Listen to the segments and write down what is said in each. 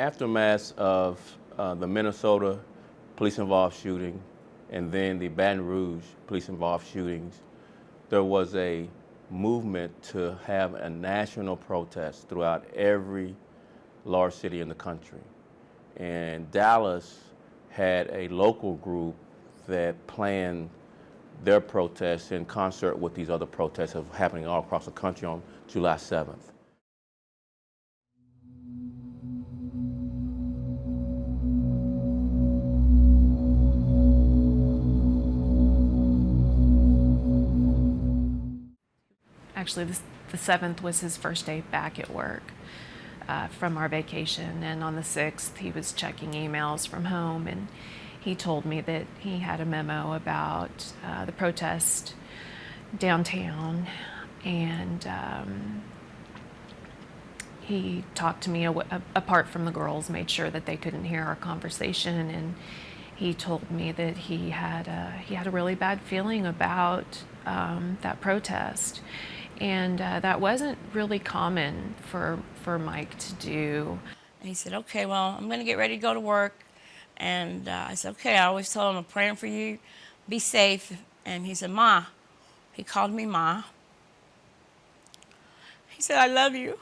aftermath of the Minnesota police-involved shooting and then the Baton Rouge police-involved shootings, there was a movement to have a national protest throughout every large city in the country. And Dallas had a local group that planned their protests in concert with these other protests happening all across the country on July 7th. Actually, the 7th was his first day back at work from our vacation, and on the 6th he was checking emails from home, and he told me that he had a memo about the protest downtown, and he talked to me apart from the girls, made sure that they couldn't hear our conversation, and he told me that he had a really bad feeling about that protest. And that wasn't really common for Mike to do. And he said, okay, well, I'm going to get ready to go to work. And I said, okay, I always told him I'm praying for you. Be safe. And he said, Ma. He called me Ma. He said, I love you.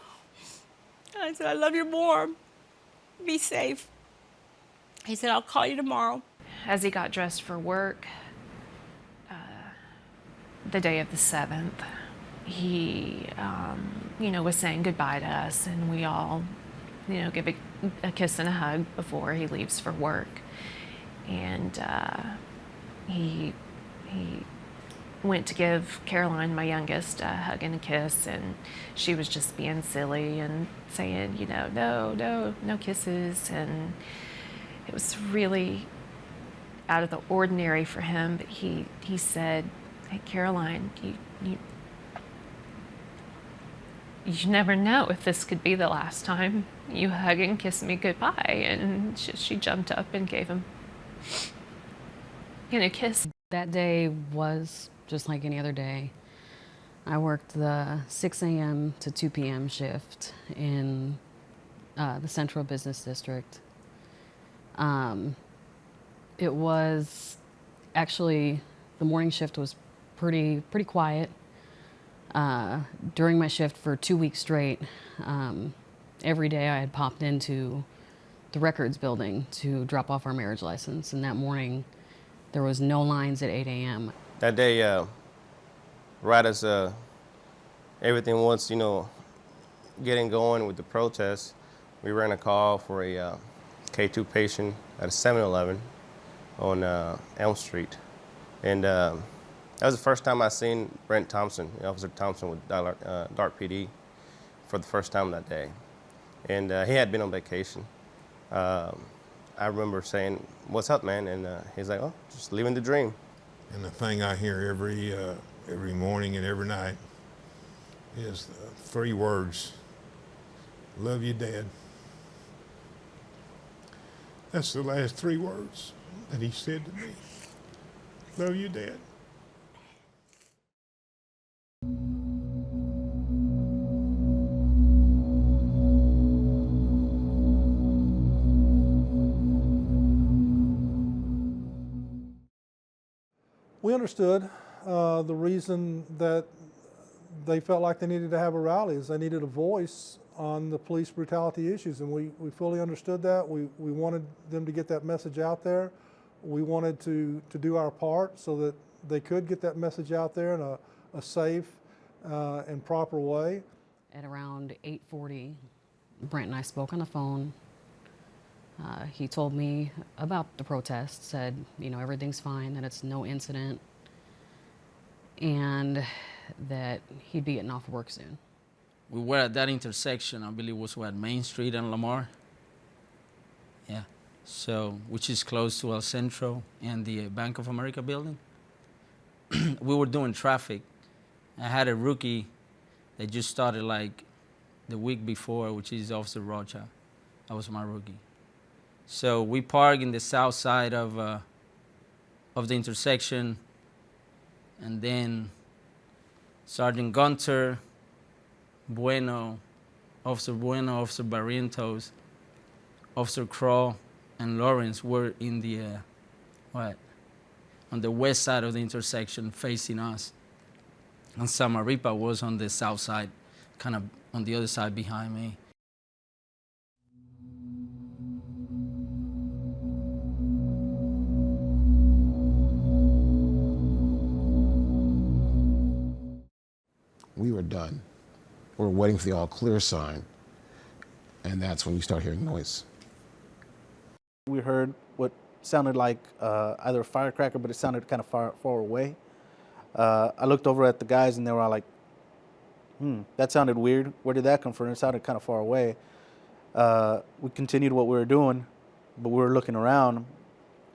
And I said, I love you more. Be safe. He said, I'll call you tomorrow. As he got dressed for work, the day of the 7th, he, was saying goodbye to us, and we all, give a kiss and a hug before he leaves for work. And he went to give Caroline, my youngest, a hug and a kiss, and she was just being silly and saying, no kisses. And it was really out of the ordinary for him, but he said, hey, Caroline, you never know if this could be the last time you hug and kiss me goodbye. And she jumped up and gave him a kiss. That day was just like any other day. I worked the 6 a.m. to 2 p.m. shift in the Central Business District. It was actually, the morning shift was pretty quiet. During my shift for 2 weeks straight, every day I had popped into the records building to drop off our marriage license, and that morning there was no lines at 8 a.m. That day, right as everything was, getting going with the protests, we ran a call for a K2 patient at a 7-Eleven on Elm Street. And that was the first time I seen Brent Thompson, Officer Thompson with Dark PD, for the first time that day. And he had been on vacation. I remember saying, what's up, man? And he's like, oh, just living the dream. And the thing I hear every morning and every night is 3 words: love you, Dad. That's the last 3 words that he said to me. Love you, Dad. We understood the reason that they felt like they needed to have a rally is they needed a voice on the police brutality issues, and we fully understood that. We wanted them to get that message out there. We wanted to do our part so that they could get that message out there in a safe and proper way. At around 8:40, Brent and I spoke on the phone. He told me about the protest, said, everything's fine, that it's no incident, and that he'd be getting off work soon. We were at that intersection, I believe it was at Main Street and Lamar. Yeah, so, which is close to El Centro and the Bank of America building. We were doing traffic. I had a rookie that just started like the week before, which is Officer Rocha. That was my rookie. So we parked in the south side of the intersection, and then Sergeant Gunter, Officer Barrientos, Officer Crow and Lawrence were in the, on the west side of the intersection facing us. And Samaripa was on the south side, kind of on the other side behind me. We were done. We were waiting for the all clear sign, and that's when you start hearing noise. We heard what sounded like either a firecracker, but it sounded kind of far away. I looked over at the guys, and they were all like, that sounded weird. Where did that come from? It sounded kind of far away. We continued what we were doing, but we were looking around,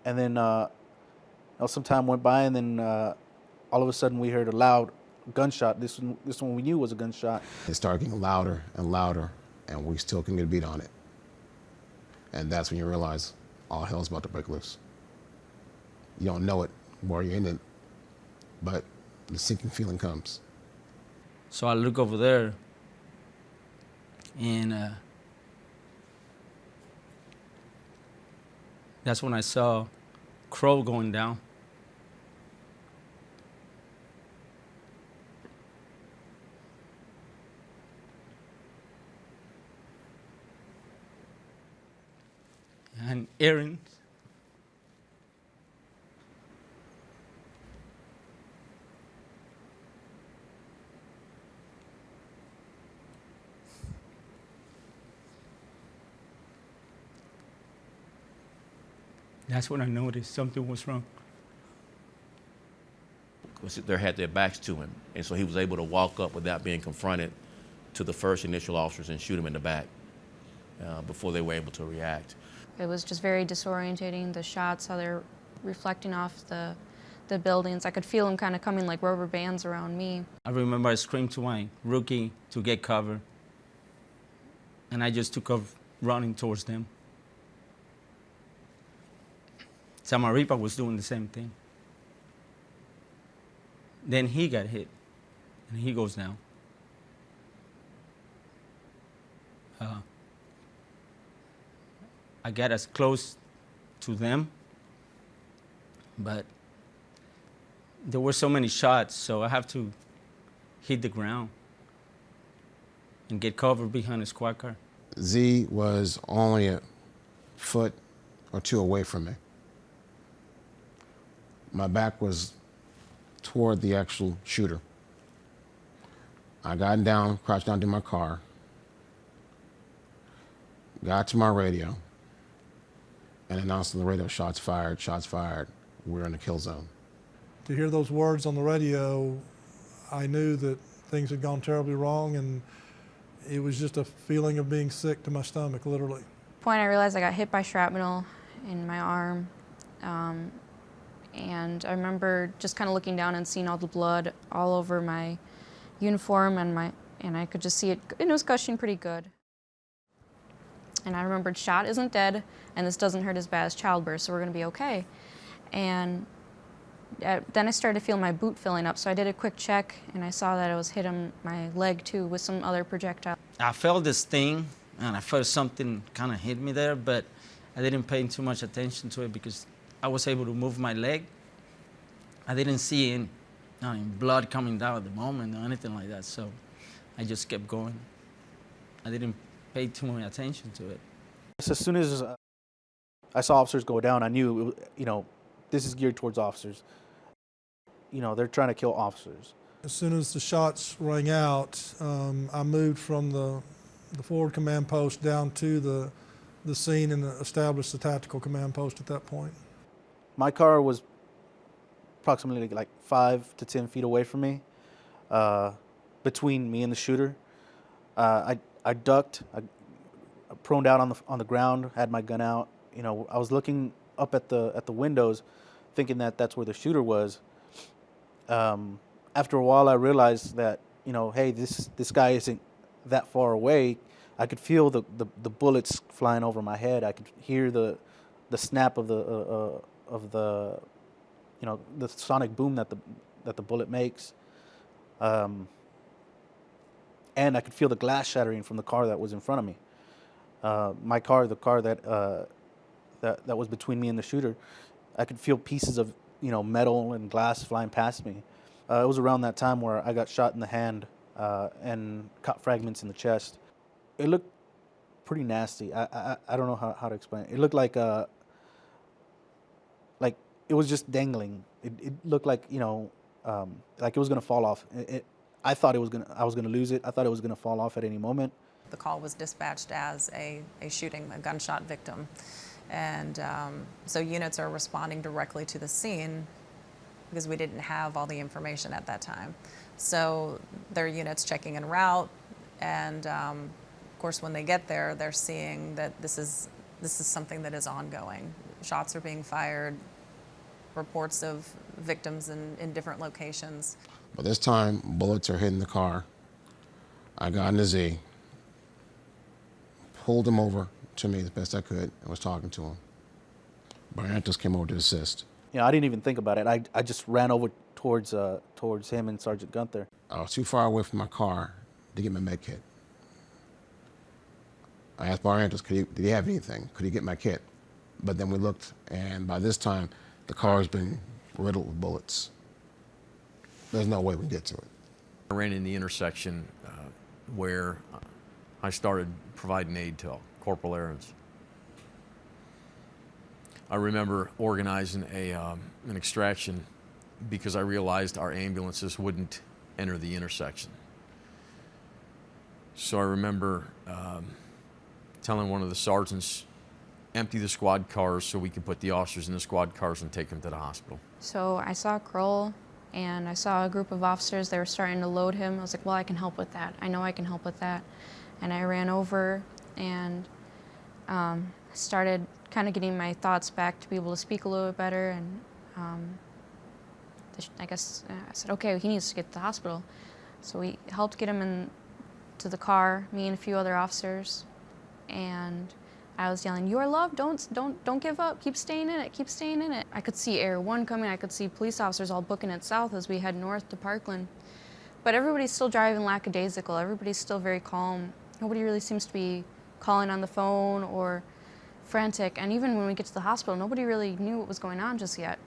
and then some time went by, and then all of a sudden we heard a loud gunshot. This one we knew was a gunshot. It started getting louder and louder, and we still couldn't get a beat on it. And that's when you realize all hell's about to break loose. You don't know it while you're in it, but the sinking feeling comes. So I look over there, and that's when I saw Crow going down. And Aaron. That's when I noticed something was wrong. They had their backs to him, and so he was able to walk up without being confronted to the first initial officers and shoot him in the back before they were able to react. It was just very disorientating, the shots, how they're reflecting off the buildings. I could feel them kind of coming like rubber bands around me. I remember I screamed to my rookie to get cover, and I just took off running towards them. Samaripa was doing the same thing. Then he got hit, and he goes down. I got as close to them, but there were so many shots, so I have to hit the ground and get cover behind a squad car. Z was only a foot or two away from me. My back was toward the actual shooter. I got down, crouched down to my car, got to my radio, and announced on the radio, shots fired, we're in the kill zone. To hear those words on the radio, I knew that things had gone terribly wrong, and it was just a feeling of being sick to my stomach, literally. At the point I realized I got hit by shrapnel in my arm, and I remember just kind of looking down and seeing all the blood all over my uniform, and I could just see it, and it was gushing pretty good. And I remembered shot isn't dead, and this doesn't hurt as bad as childbirth, so we're gonna be okay. And then I started to feel my boot filling up, so I did a quick check, and I saw that I was hitting my leg too with some other projectile. I felt this thing, and I felt something kind of hit me there, but I didn't pay too much attention to it because I was able to move my leg. I didn't see any blood coming down at the moment or anything like that, so I just kept going. I didn't pay too much attention to it. As soon as I saw officers go down, I knew, this is geared towards officers. They're trying to kill officers. As soon as the shots rang out, I moved from the forward command post down to the scene and established the tactical command post at that point. My car was approximately like 5 to 10 feet away from me, between me and the shooter. I ducked, I proned out on the ground, had my gun out. I was looking up at the windows, thinking that that's where the shooter was. After a while, I realized that hey, this guy isn't that far away. I could feel the bullets flying over my head. I could hear the snap of the sonic boom that the bullet makes. And I could feel the glass shattering from the car that was in front of me. My car, the car that was between me and the shooter, I could feel pieces of metal and glass flying past me. It was around that time where I got shot in the hand and caught fragments in the chest. It looked pretty nasty. I don't know how to explain it. It looked like it was just dangling. It looked like like it was gonna fall off. I thought I was gonna lose it. I thought it was gonna fall off at any moment. The call was dispatched as a shooting, a gunshot victim. And so units are responding directly to the scene because we didn't have all the information at that time. So their units checking en route, and of course when they get there, they're seeing that this is something that is ongoing. Shots are being fired, reports of victims in different locations. By this time, bullets are hitting the car. I got in the Z, pulled him over to me the best I could, and was talking to him. Barrientos came over to assist. I didn't even think about it. I just ran over towards him and Sergeant Gunther. I was too far away from my car to get my med kit. I asked Barrientos, did he have anything? Could he get my kit? But then we looked, and by this time, the car has been riddled with bullets. There's no way we can get to it. I ran in the intersection where I started providing aid to Corporal Aarons. I remember organizing an extraction because I realized our ambulances wouldn't enter the intersection. So I remember telling one of the sergeants, empty the squad cars so we could put the officers in the squad cars and take them to the hospital. So I saw Kroll, and I saw a group of officers. They were starting to load him. I was like, well, I can help with that. I know I can help with that. And I ran over and started kind of getting my thoughts back to be able to speak a little bit better. And I guess I said, okay, he needs to get to the hospital. So we helped get him into the car, me and a few other officers. And I was yelling, "You are loved, don't give up, keep staying in it, keep staying in it." I could see Air 1 coming, I could see police officers all booking it south as we head north to Parkland. But everybody's still driving lackadaisical, everybody's still very calm. Nobody really seems to be calling on the phone or frantic. And even when we get to the hospital, nobody really knew what was going on just yet.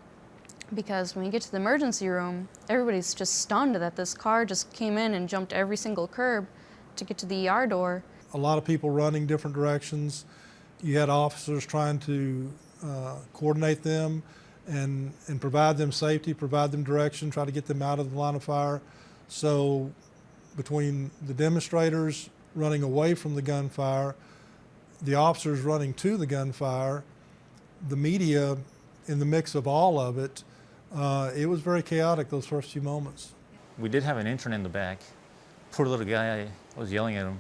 Because when we get to the emergency room, everybody's just stunned that this car just came in and jumped every single curb to get to the ER door. A lot of people running different directions. You had officers trying to coordinate them and provide them safety, provide them direction, try to get them out of the line of fire. So between the demonstrators running away from the gunfire, the officers running to the gunfire, the media in the mix of all of it, it was very chaotic those first few moments. We did have an intern in the back. Poor little guy, I was yelling at him.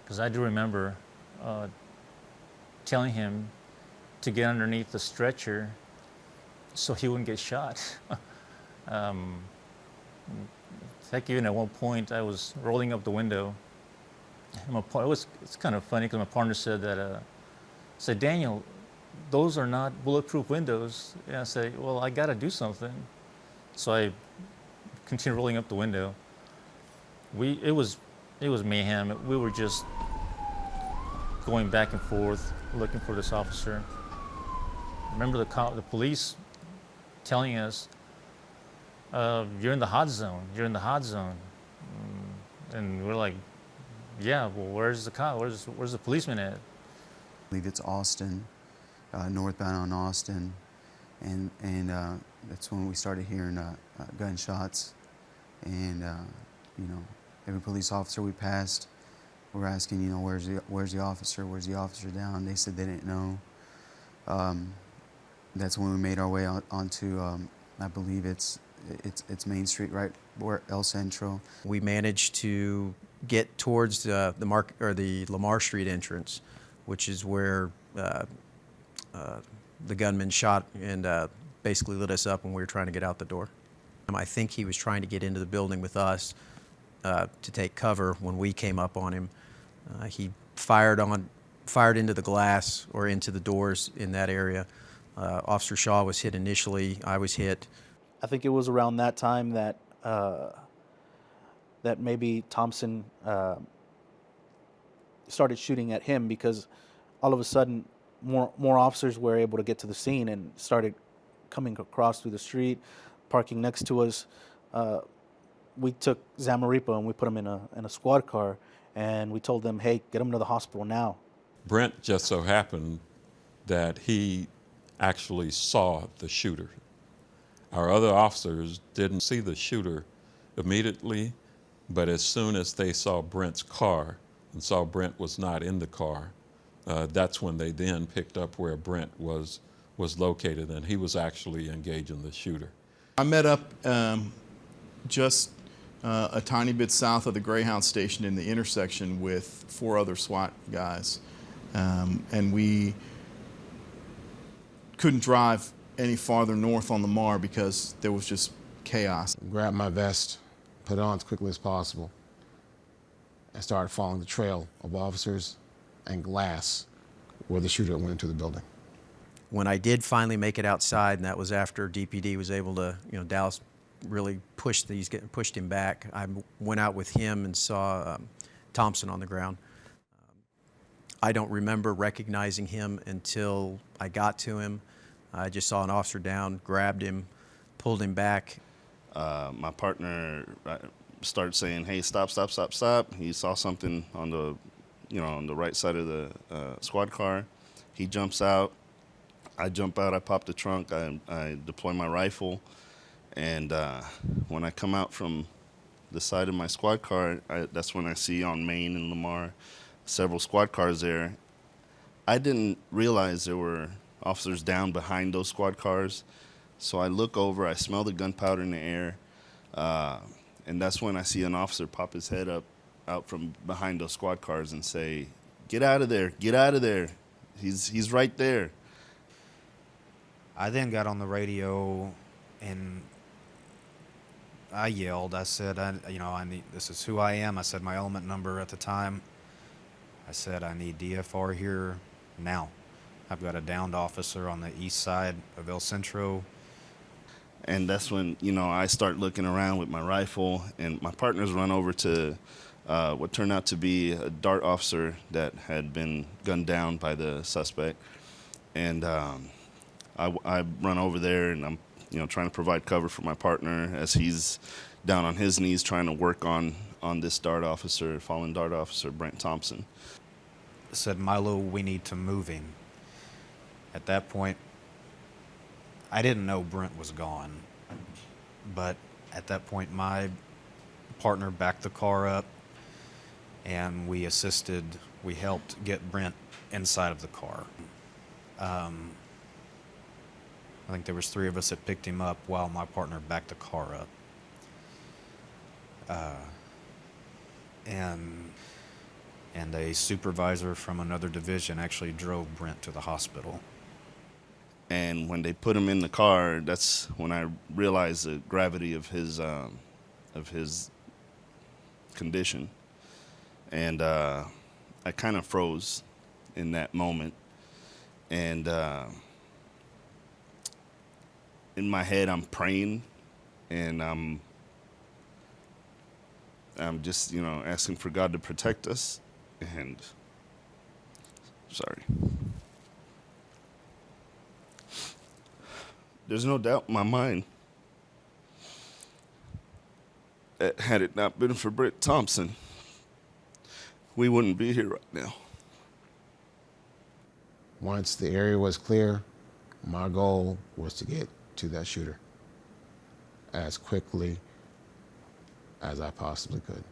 Because I do remember telling him to get underneath the stretcher so he wouldn't get shot. Heck, even at one point I was rolling up the window. It's kind of funny because my partner said that, said, "Daniel, those are not bulletproof windows." And I said, "Well, I got to do something." So I continued rolling up the window. It was mayhem. We were just going back and forth looking for this officer. I remember the police telling us, "You're in the hot zone. You're in the hot zone." And we're like, "Yeah, well, where's the cop? Where's the policeman at?" I believe it's Austin, northbound on Austin, and that's when we started hearing gunshots, and every police officer we passed, we're asking, where's the officer? Where's the officer down? They said they didn't know. That's when we made our way onto, I believe it's Main Street, right where El Centro. We managed to get towards the Lamar Street entrance, which is where the gunman shot and basically lit us up when we were trying to get out the door. I think he was trying to get into the building with us to take cover when we came up on him. He fired into the glass or into the doors in that area. Officer Shaw was hit initially. I was hit. I think it was around that time that that maybe Thompson started shooting at him because all of a sudden more officers were able to get to the scene and started coming across through the street, parking next to us. We took Zamaripa and we put him in a squad car, and we told them, hey, get him to the hospital now. Brent just so happened that he actually saw the shooter. Our other officers didn't see the shooter immediately, but as soon as they saw Brent's car and saw Brent was not in the car, that's when they then picked up where Brent was located, and he was actually engaging the shooter. I met up just a tiny bit south of the Greyhound station in the intersection with 4 other SWAT guys, and we couldn't drive any farther north on the Mar because there was just chaos. Grabbed my vest, put it on as quickly as possible, and started following the trail of officers and glass where the shooter went into the building. When I did finally make it outside, and that was after DPD was able to, Dallas really pushed him back, I went out with him and saw Thompson on the ground. I don't remember recognizing him until I got to him. I just saw an officer down, grabbed him, pulled him back. My partner started saying, "Hey, stop, stop, stop, stop." He saw something on the, on the right side of the squad car. He jumps out. I jump out. I pop the trunk. I deploy my rifle, and when I come out from the side of my squad car, that's when I see on Main and Lamar several squad cars there. I didn't realize there were officers down behind those squad cars. So I look over, I smell the gunpowder in the air, and that's when I see an officer pop his head out from behind those squad cars and say, "Get out of there, get out of there. He's right there." I then got on the radio and I yelled. I said, I need, this is who I am. I said my element number at the time. I said, I need DFR here now. I've got a downed officer on the east side of El Centro. And that's when, I start looking around with my rifle, and my partners run over to what turned out to be a DART officer that had been gunned down by the suspect. And I run over there, and I'm, trying to provide cover for my partner as he's down on his knees trying to work on this DART officer, fallen DART officer, Brent Thompson. I said, Milo, we need to move him. At that point, I didn't know Brent was gone, but at that point, my partner backed the car up, and we helped get Brent inside of the car. I think there was 3 of us that picked him up while my partner backed the car up. And a supervisor from another division actually drove Brent to the hospital. And when they put him in the car, that's when I realized the gravity of his condition. And I kind of froze in that moment. And in my head, I'm praying, and I'm just, asking for God to protect us. And sorry. There's no doubt in my mind that had it not been for Brent Thompson, we wouldn't be here right now. Once the area was clear, my goal was to get to that shooter as quickly as I possibly could.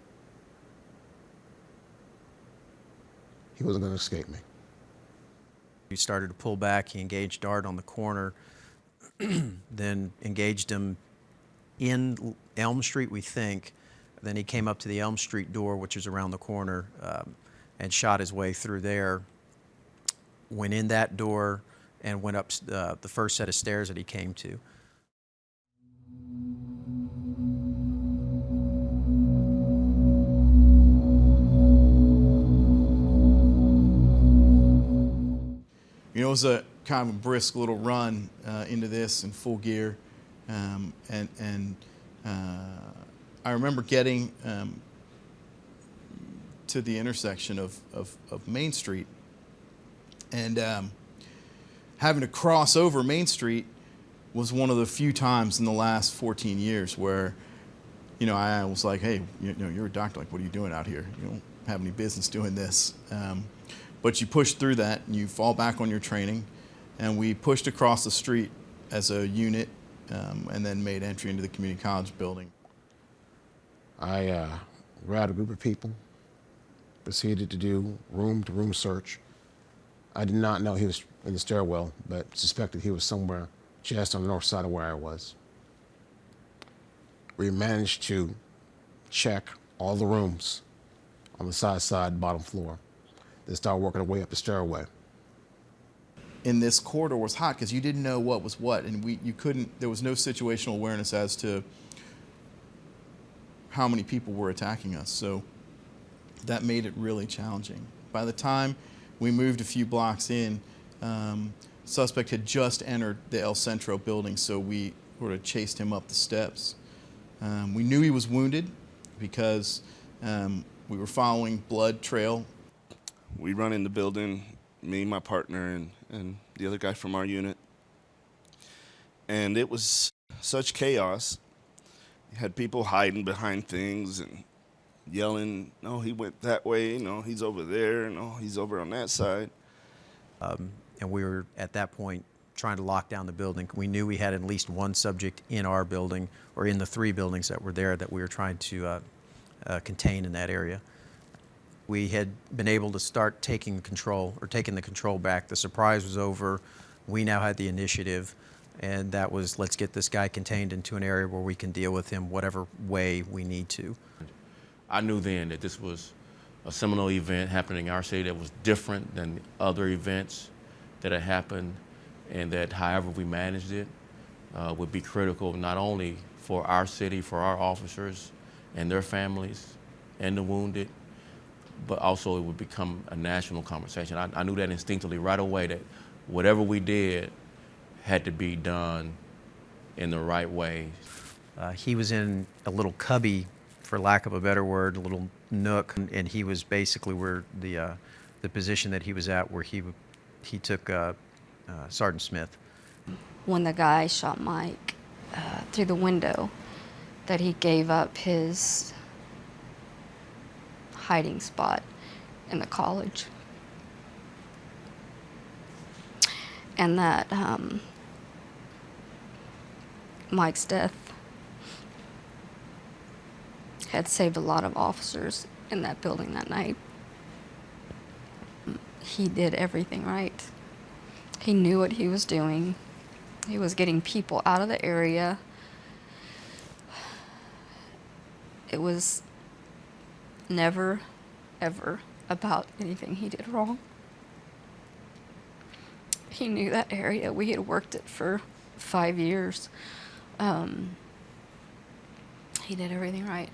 He wasn't going to escape me. He started to pull back. He engaged DART on the corner, then engaged him in Elm Street, we think. Then he came up to the Elm Street door, which is around the corner, and shot his way through there. Went in that door and went up the first set of stairs that he came to. It was a kind of a brisk little run into this in full gear, and I remember getting to the intersection of Main Street. And having to cross over Main Street was one of the few times in the last 14 years where, you know, I was like, hey, you know, you're a doctor, like, what are you doing out here? You don't have any business doing this. But you push through that and you fall back on your training. And we pushed across the street as a unit and then made entry into the community college building. I grabbed a group of people, proceeded to do room-to-room search. I did not know he was in the stairwell, but suspected he was somewhere just on the north side of where I was. We managed to check all the rooms on the side, bottom floor. Then started working our way up the stairway. In this corridor was hot because you didn't know what was what, and there was no situational awareness as to how many people were attacking us. So that made it really challenging. By the time we moved a few blocks in, suspect had just entered the El Centro building, so we sort of chased him up the steps. We knew he was wounded because we were following blood trail. We run in the building, me, my partner, and the other guy from our unit. And it was such chaos. You had people hiding behind things and yelling, no, he went that way, no, he's over there, no, he's over on that side. And we were, at that point, trying to lock down the building. We knew we had at least one subject in our building, or in the 3 buildings that were there, that we were trying to contain in that area. We had been able to start taking the control back. The surprise was over. We now had the initiative, and that was, let's get this guy contained into an area where we can deal with him whatever way we need to. I knew then that this was a seminal event happening in our city that was different than other events that had happened, and that however we managed it would be critical not only for our city, for our officers and their families and the wounded, but also it would become a national conversation. I knew that instinctively right away, that whatever we did had to be done in the right way. He was in a little cubby, for lack of a better word, a little nook, and he was basically where the position that he was at, where he took Sergeant Smith. When the guy shot Mike through the window, that he gave up his hiding spot in the college. And that Mike's death had saved a lot of officers in that building that night. He did everything right. He knew what he was doing. He was getting people out of the area. It was never, ever about anything he did wrong. He knew that area. We had worked it for 5 years. He did everything right.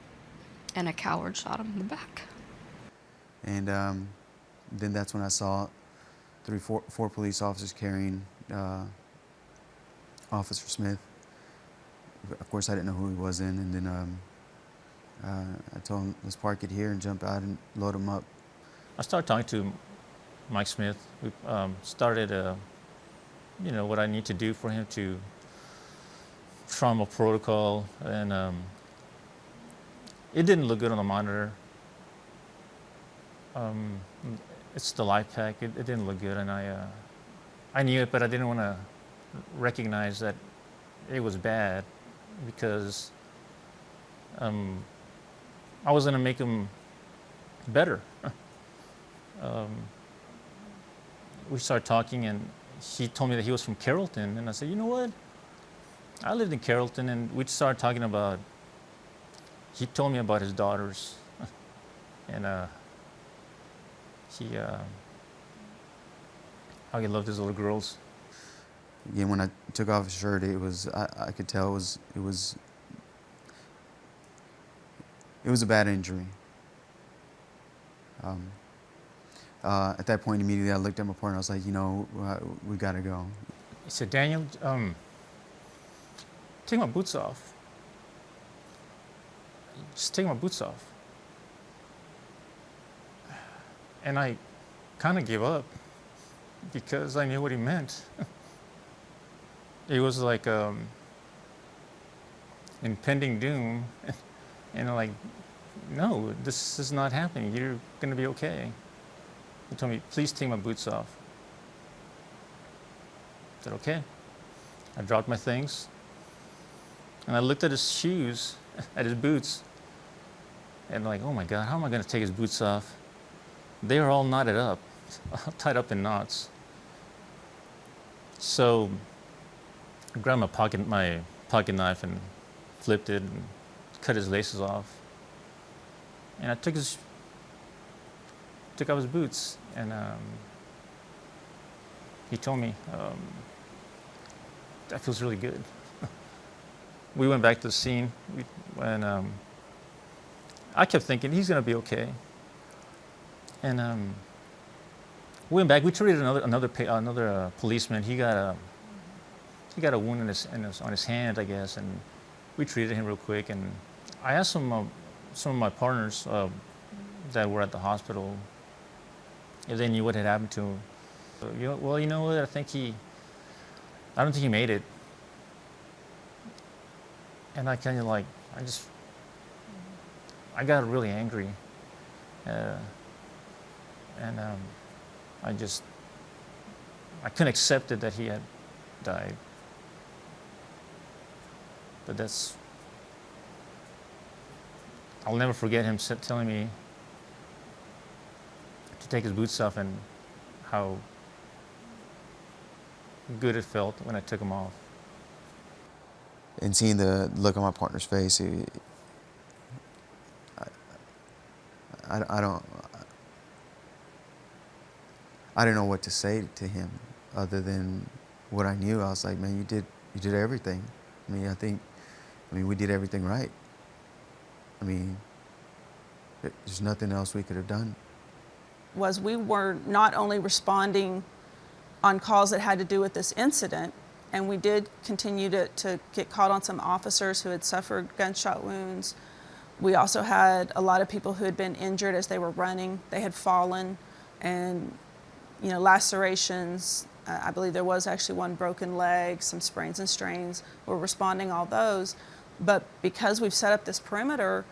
And a coward shot him in the back. And then that's when I saw four police officers carrying Officer Smith. Of course, I didn't know who he was in, and then I told him, let's park it here and jump out and load him up. I started talking to Mike Smith. We started, you know, what I need to do for him to trauma protocol, and it didn't look good on the monitor. It's the life pack. It didn't look good, and I knew it, but I didn't want to recognize that it was bad, because I was going to make him better. We started talking, and he told me that he was from Carrollton, and I said, you know what? I lived in Carrollton, and we started talking about, he told me about his daughters, and how he loved his little girls. Again, when I took off his shirt, it was, I could tell it was a bad injury. At that point, immediately I looked at my partner. I was like, you know, we got to go. He said, Daniel, take my boots off. Just take my boots off. And I kind of gave up because I knew what he meant. It was like impending doom. And like, no, this is not happening. You're going to be okay. He told me, please take my boots off. I said, okay. I dropped my things. And I looked at his shoes, at his boots. And like, oh my God, how am I going to take his boots off? They were all knotted up, tied up in knots. So I grabbed my pocket knife and flipped it and cut his laces off. And I took off his boots, and he told me, that feels really good. We went back to the scene, and I kept thinking he's going to be okay. And we went back. We treated another policeman. He got a wound on his hand, I guess, and we treated him real quick. And I asked some of my partners that were at the hospital if they knew what had happened to him. Well, you know what? I don't think he made it. And I kind of like, I got really angry. And I couldn't accept it that he had died. But I'll never forget him telling me to take his boots off and how good it felt when I took them off. And seeing the look on my partner's face, I didn't know what to say to him other than what I knew. I was like, man, you did everything. I mean, we did everything right. I mean, there's nothing else we could have done. We were not only responding on calls that had to do with this incident, and we did continue to get caught on some officers who had suffered gunshot wounds. We also had a lot of people who had been injured as they were running. They had fallen, and lacerations. I believe there was actually one broken leg, some sprains and strains. We're responding all those. But because we've set up this perimeter,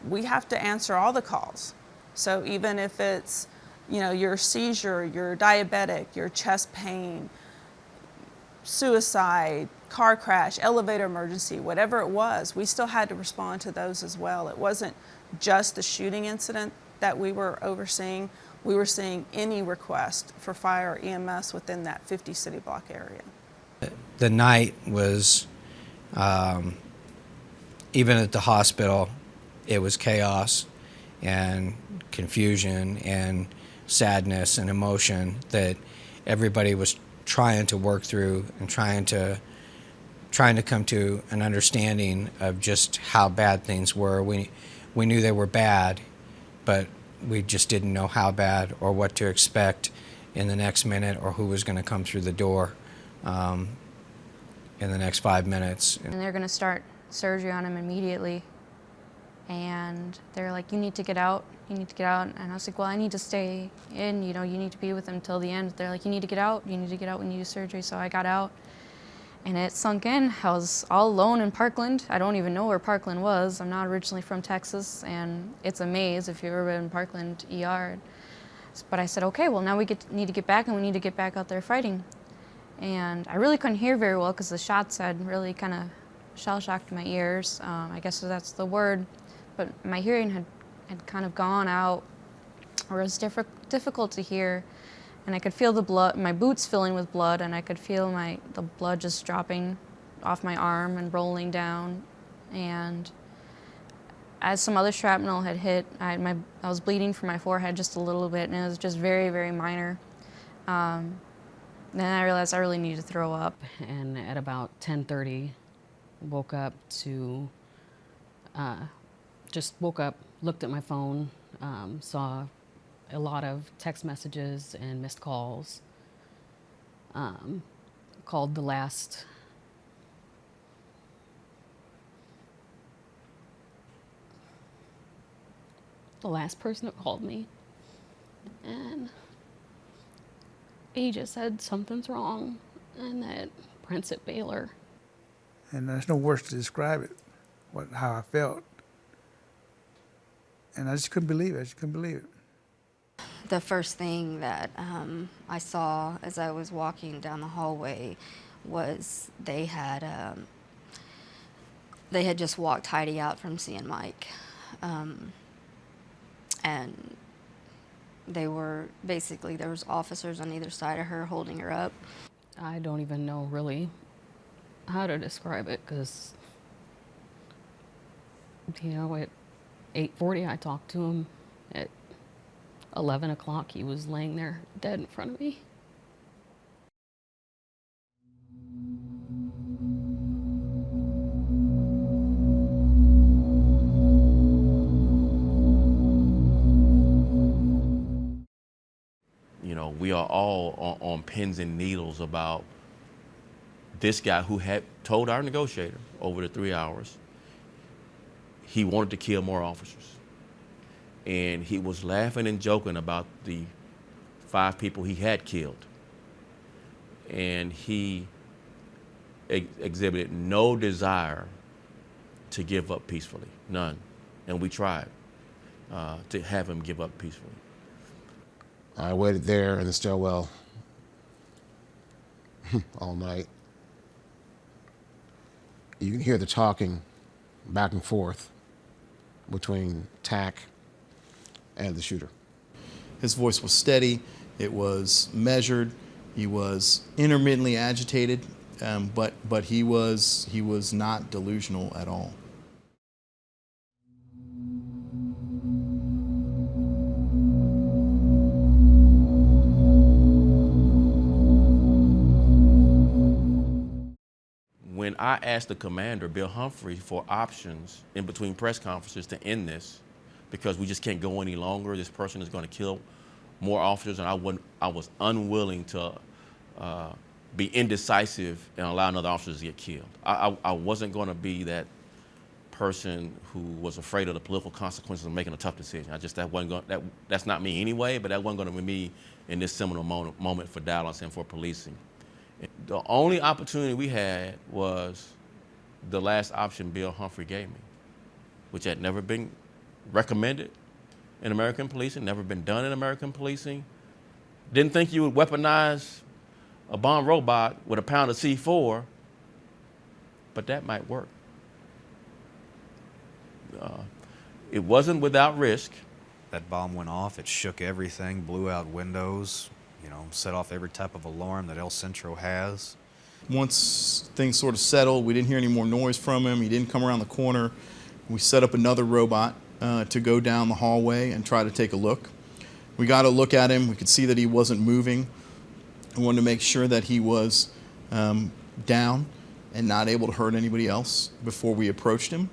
we have to answer all the calls. So even if it's, your seizure, your diabetic, your chest pain, suicide, car crash, elevator emergency, whatever it was, we still had to respond to those as well. It wasn't just the shooting incident that we were overseeing. We were seeing any request for fire or EMS within that 50 city block area. The night was, even at the hospital, it was chaos and confusion and sadness and emotion that everybody was trying to work through and trying to come to an understanding of just how bad things were. We knew they were bad, but we just didn't know how bad or what to expect in the next minute or who was going to come through the door in the next 5 minutes. And they're going to start surgery on him immediately. And they're like, you need to get out, you need to get out. And I was like, well, I need to stay in, you need to be with him till the end. They're like, you need to get out when you do surgery. So I got out, and it sunk in. I was all alone in Parkland. I don't even know where Parkland was. I'm not originally from Texas, and it's a maze if you've ever been in Parkland ER. But I said, okay, well, now we need to get back, and we need to get back out there fighting. And I really couldn't hear very well because the shots had really kind of shell-shocked my ears. I guess that's the word. But my hearing had kind of gone out, or it was difficult to hear. And I could feel the blood, my boots filling with blood, and I could feel the blood just dropping off my arm and rolling down. And as some other shrapnel had hit, I was bleeding from my forehead just a little bit, and it was just very, very minor. Then I realized I really needed to throw up. And at about 10:30, woke up, looked at my phone, saw a lot of text messages and missed calls. Called the last person that called me. and he just said something's wrong and that Brent's at Baylor. And there's no words to describe it, how I felt. And I just couldn't believe it. I just couldn't believe it. The first thing that I saw as I was walking down the hallway was they had just walked Heidi out from seeing Mike. And they were basically, there was officers on either side of her holding her up. I don't even know really how to describe it, because, you know, at 8:40 I talked to him. At 11 o'clock he was laying there dead in front of me. You know, we are all on pins and needles about this guy who had told our negotiator over the 3 hours he wanted to kill more officers. And he was laughing and joking about the 5 people he had killed. And he exhibited no desire to give up peacefully, none. And we tried to have him give up peacefully. I waited there in the stairwell all night. You can hear the talking back and forth between Tack and the shooter. His voice was steady. It was measured. He was intermittently agitated, but he was not delusional at all. When I asked the commander, Bill Humphrey, for options in between press conferences to end this, because we just can't go any longer, this person is going to kill more officers, and I was unwilling to be indecisive and allow another officer to get killed. I wasn't going to be that person who was afraid of the political consequences of making a tough decision. That's not me anyway, but that wasn't going to be me in this seminal moment for Dallas and for policing. The only opportunity we had was the last option Bill Humphrey gave me, which had never been recommended in American policing, never been done in American policing. Didn't think you would weaponize a bomb robot with a pound of C4, but that might work. It wasn't without risk. That bomb went off, it shook everything, blew out windows, you know, set off every type of alarm that El Centro has. Once things sort of settled, we didn't hear any more noise from him. He didn't come around the corner. We set up another robot to go down the hallway and try to take a look. We got a look at him. We could see that he wasn't moving. We wanted to make sure that he was down and not able to hurt anybody else before we approached him.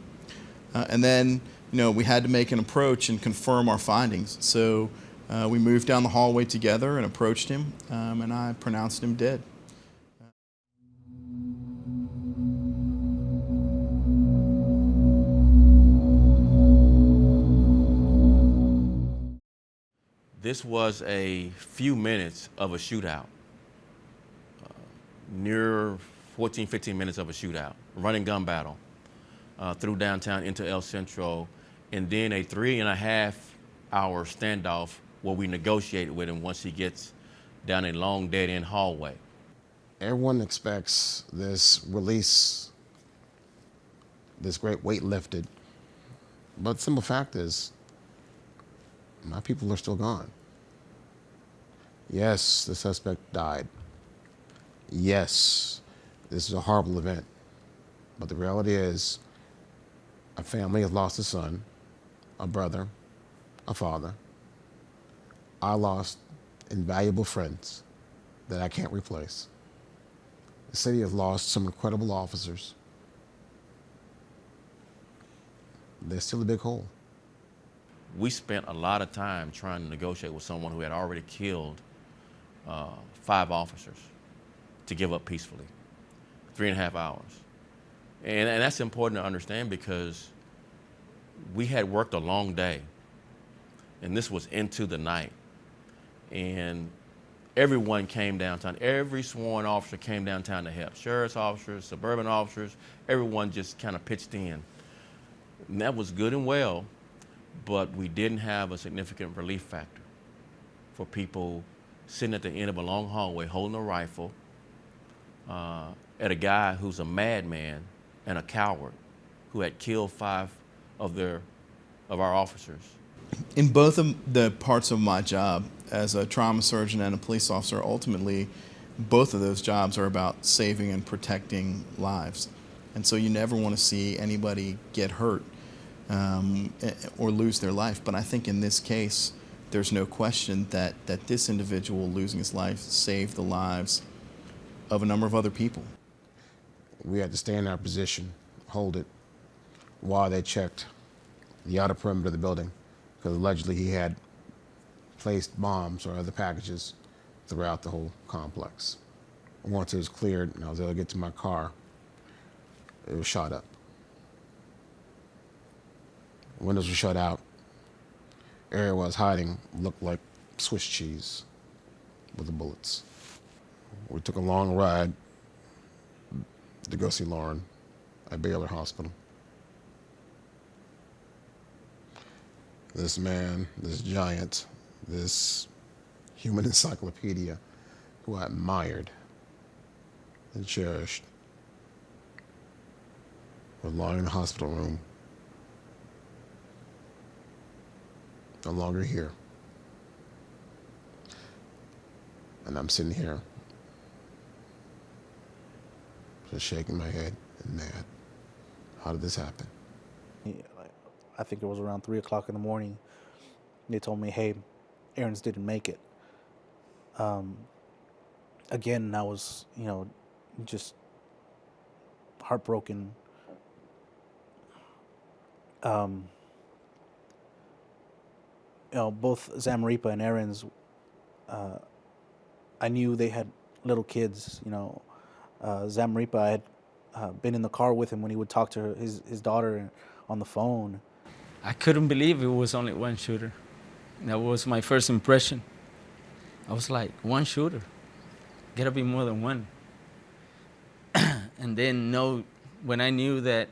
And then, you know, we had to make an approach and confirm our findings. So we moved down the hallway together and approached him, and I pronounced him dead. This was a few minutes of a shootout, near 14, 15 minutes of a shootout, running gun battle through downtown into El Centro, and then a 3.5-hour standoff where we negotiated with him once he gets down a long dead-end hallway. Everyone expects this release, this great weight lifted, but the simple fact is, my people are still gone. Yes, the suspect died. Yes, this is a horrible event. But the reality is, a family has lost a son, a brother, a father. I lost invaluable friends that I can't replace. The city has lost some incredible officers. There's still a big hole. We spent a lot of time trying to negotiate with someone who had already killed 5 officers to give up peacefully, 3.5 hours. And that's important to understand because we had worked a long day, and this was into the night. and everyone came downtown. Every sworn officer came downtown to help. Sheriff's officers, suburban officers, everyone just kind of pitched in. And that was good and well, but we didn't have a significant relief factor for people sitting at the end of a long hallway holding a rifle at a guy who's a madman and a coward who had killed 5 of our officers. In both of the parts of my job as a trauma surgeon and a police officer, ultimately, both of those jobs are about saving and protecting lives. And so you never want to see anybody get hurt or lose their life. But I think in this case, there's no question that this individual losing his life saved the lives of a number of other people. We had to stay in our position, hold it, while they checked the outer perimeter of the building, because allegedly he had placed bombs or other packages throughout the whole complex. Once it was cleared and I was able to get to my car, it was shot up. Windows were shut out. Area where I was hiding looked like Swiss cheese with the bullets. We took a long ride to go see Lauren at Baylor Hospital. This man, this giant, this human encyclopedia who I admired and cherished, was lying in the hospital room, no longer here. And I'm sitting here, just shaking my head and mad. How did this happen? I think it was around 3 o'clock in the morning. They told me, hey, Aaron's didn't make it. Again, I was, just heartbroken. Both Zamaripa and Aaron's, I knew they had little kids. Zamaripa, I had been in the car with him when he would talk to his daughter on the phone. I couldn't believe it was only one shooter. That was my first impression. I was like, one shooter? Gotta be more than one. And then when I knew that,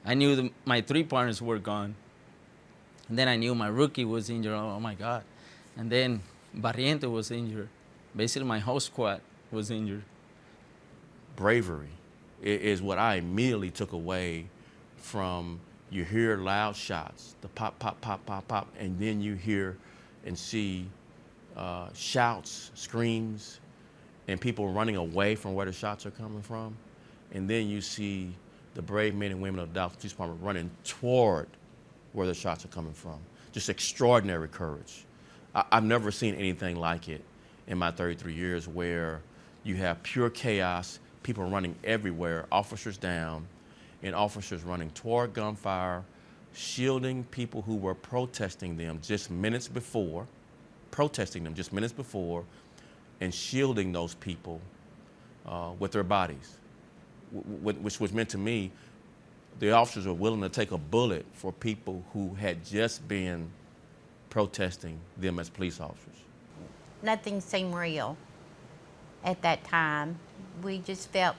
my 3 partners were gone. And then I knew my rookie was injured. Oh my God. And then Barriento was injured. Basically, my whole squad was injured. Bravery is what I immediately took away from. You hear loud shots, the pop, pop, pop, pop, pop, and then you hear and see shouts, screams, and people running away from where the shots are coming from. And then you see the brave men and women of the Dallas Police Department running toward where the shots are coming from. Just extraordinary courage. I've never seen anything like it in my 33 years, where you have pure chaos, people running everywhere, officers down, and officers running toward gunfire, shielding people who were protesting them just minutes before, and shielding those people with their bodies, which was meant to me. The officers were willing to take a bullet for people who had just been protesting them as police officers. Nothing seemed real at that time. We just felt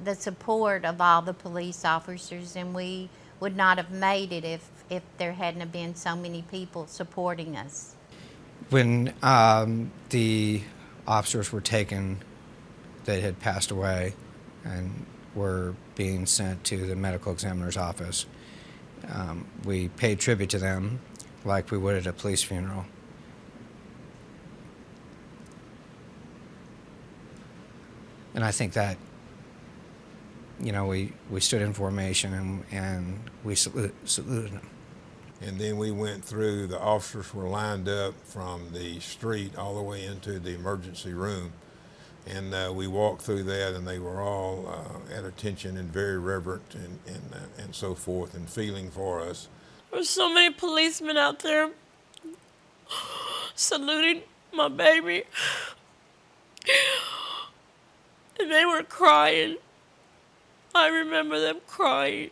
the support of all the police officers, and we would not have made it if there hadn't have been so many people supporting us. When the officers were taken that had passed away and were being sent to the medical examiner's office, we paid tribute to them like we would at a police funeral. And I think that, we stood in formation and we saluted them. And then we went through, the officers were lined up from the street all the way into the emergency room. And we walked through that, and they were all at attention and very reverent and so forth, and feeling for us. There's so many policemen out there saluting my baby. And they were crying. I remember them crying.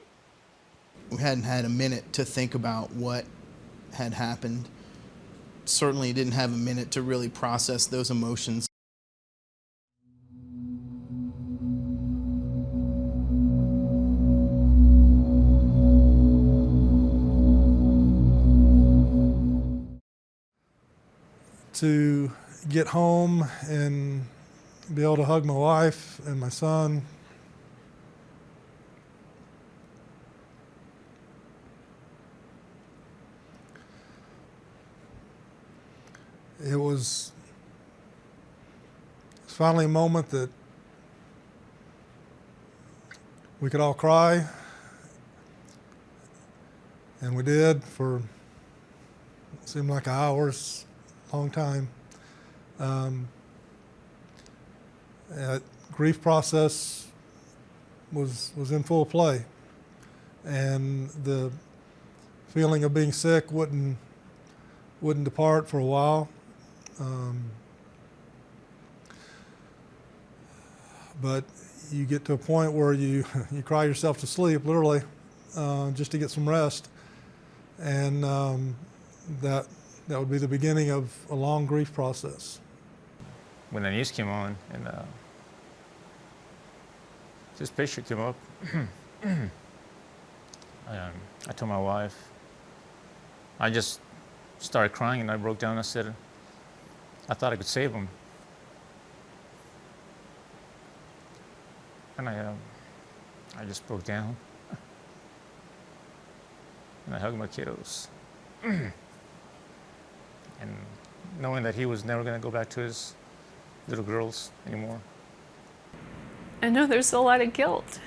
We hadn't had a minute to think about what had happened. certainly didn't have a minute to really process those emotions. To get home and be able to hug my wife and my son. It was finally a moment that we could all cry, and we did for, it seemed like hours. Long time. Grief process was in full play, and the feeling of being sick wouldn't depart for a while. But you get to a point where you cry yourself to sleep, literally, just to get some rest, and that would be the beginning of a long grief process. When the news came on and this picture came up, I told my wife, I just started crying and I broke down. I said, I thought I could save him. And I just broke down. And I hugged my kiddos. And knowing that he was never going to go back to his little girls anymore. I know there's a lot of guilt.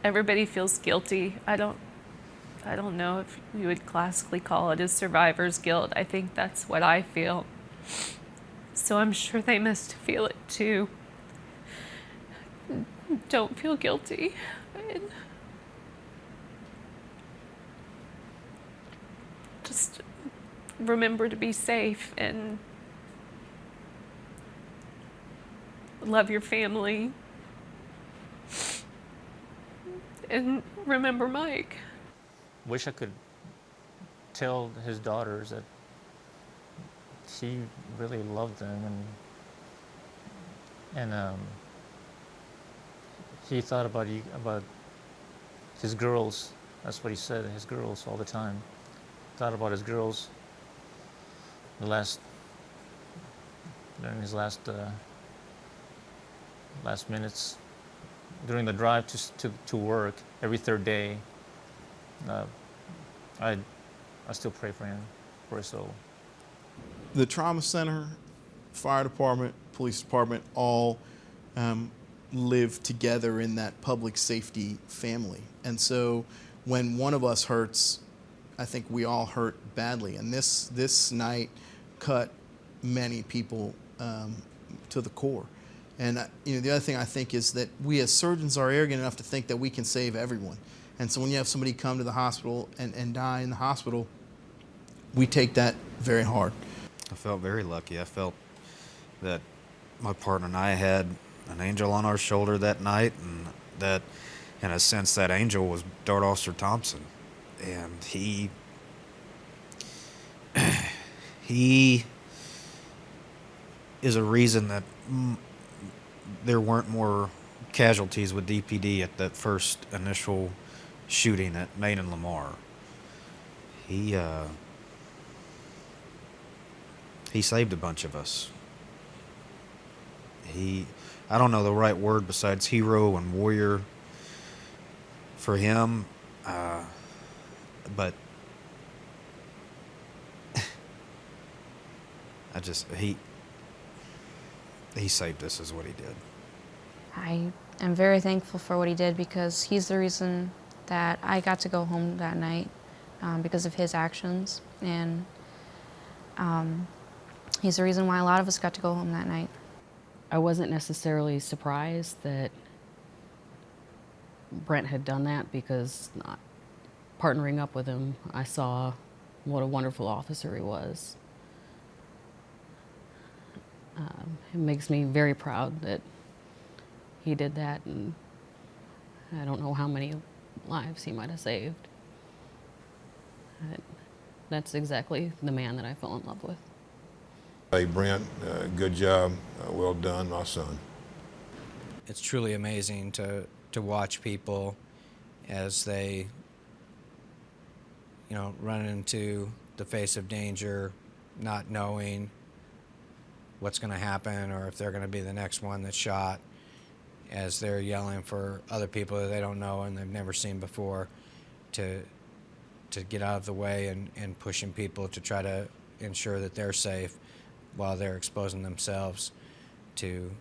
Everybody feels guilty. I don't know if you would classically call it as survivor's guilt. I think that's what I feel. So I'm sure they must feel it too. Don't feel guilty. And just remember to be safe and love your family. And remember Mike. Wish I could tell his daughters that he really loved them and he thought about his girls. That's what he said, his girls all the time. Thought about his girls during his last minutes, during the drive to work every third day. I still pray for him, for his soul. The trauma center, fire department, police department, all live together in that public safety family. And so when one of us hurts, I think we all hurt badly. And this night cut many people to the core. And the other thing I think is that we as surgeons are arrogant enough to think that we can save everyone. And so when you have somebody come to the hospital and die in the hospital, we take that very hard. I felt very lucky. I felt that my partner and I had an angel on our shoulder that night, and that, in a sense, that angel was Dart Officer Thompson. And he is a reason that there weren't more casualties with DPD at that first initial shooting at Main and Lamar. He saved a bunch of us. I don't know the right word besides hero and warrior for him, but he saved us is what he did. I am very thankful for what he did, because he's the reason that I got to go home that night, because of his actions. And he's the reason why a lot of us got to go home that night. I wasn't necessarily surprised that Brent had done that, because partnering up with him, I saw what a wonderful officer he was. It makes me very proud that he did that, and I don't know how many lives he might have saved. That's exactly the man that I fell in love with. Hey, Brent, good job. Well done, my son. It's truly amazing to watch people as they, run into the face of danger, not knowing what's going to happen or if they're going to be the next one that's shot, as they're yelling for other people that they don't know and they've never seen before to get out of the way and pushing people to try to ensure that they're safe while they're exposing themselves to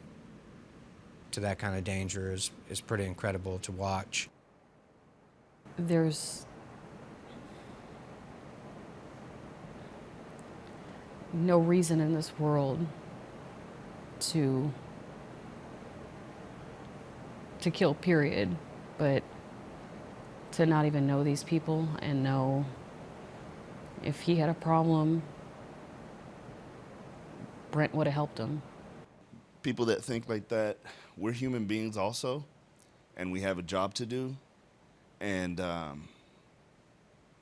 that kind of danger is pretty incredible to watch. There's no reason in this world to kill, period, but to not even know these people and know if he had a problem, Brent would have helped him. People that think like that, we're human beings also, and we have a job to do. And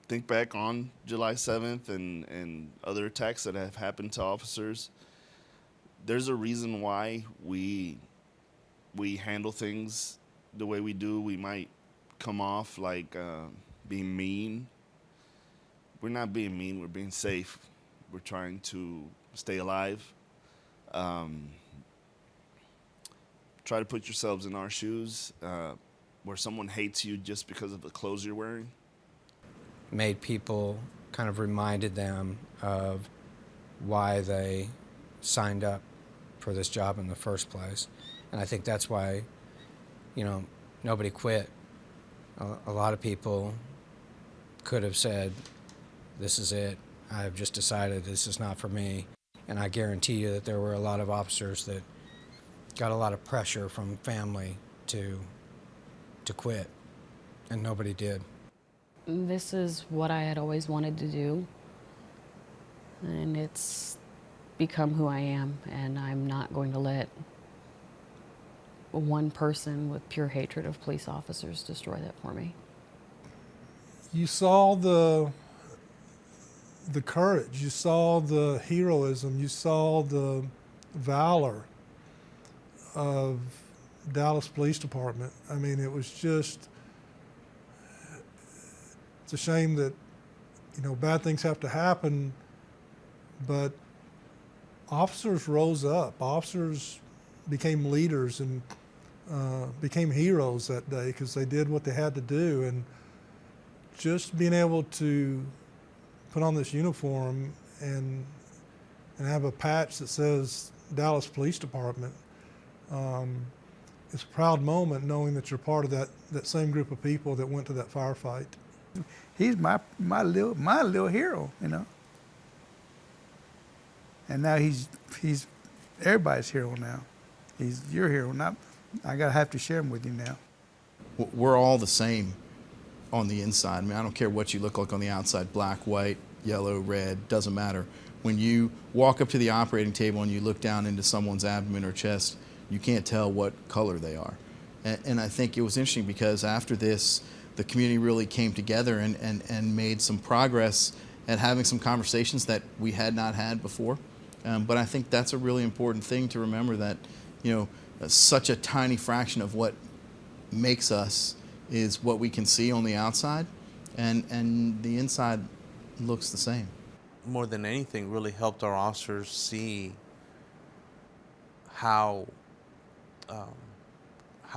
think back on July 7th and other attacks that have happened to officers. There's a reason why we handle things the way we do. We might come off like being mean. We're not being mean, we're being safe. We're trying to stay alive. Try to put yourselves in our shoes, where someone hates you just because of the clothes you're wearing. Made people, kind of reminded them of why they signed up for this job in the first place. And I think that's why, nobody quit. A lot of people could have said, this is it. I've just decided this is not for me. And I guarantee you that there were a lot of officers that got a lot of pressure from family to quit, and nobody did. This is what I had always wanted to do, and it's become who I am, and I'm not going to let one person with pure hatred of police officers destroy that for me. You saw the courage, you saw the heroism, you saw the valor of Dallas Police Department. I mean, it was just, it's a shame that, bad things have to happen, but officers rose up. Officers became leaders and became heroes that day because they did what they had to do. And just being able to put on this uniform and have a patch that says Dallas Police Department, it's a proud moment knowing that you're part of that same group of people that went to that firefight. He's my little hero, And now he's everybody's hero now. He's your hero. I gotta have to share him with you now. We're all the same on the inside. I mean, I don't care what you look like on the outside, black, white, yellow, red, doesn't matter. When you walk up to the operating table and you look down into someone's abdomen or chest, you can't tell what color they are. And I think it was interesting because after this, the community really came together and made some progress at having some conversations that we had not had before. But I think that's a really important thing to remember, that, such a tiny fraction of what makes us is what we can see on the outside, and the inside looks the same. More than anything, really helped our officers see how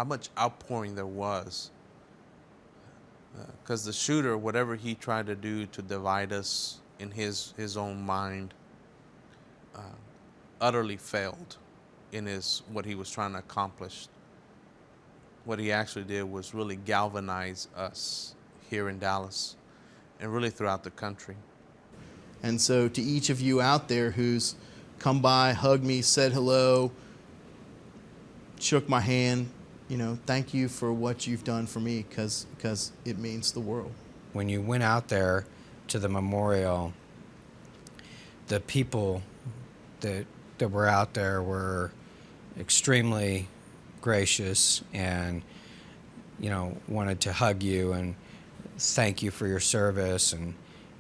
much outpouring there was. Because the shooter, whatever he tried to do to divide us in his own mind, utterly failed in what he was trying to accomplish. What he actually did was really galvanize us here in Dallas and really throughout the country. And so to each of you out there who's come by, hugged me, said hello, shook my hand, thank you for what you've done for me, because it means the world. When you went out there to the memorial, the people that were out there were extremely gracious and, wanted to hug you and thank you for your service. And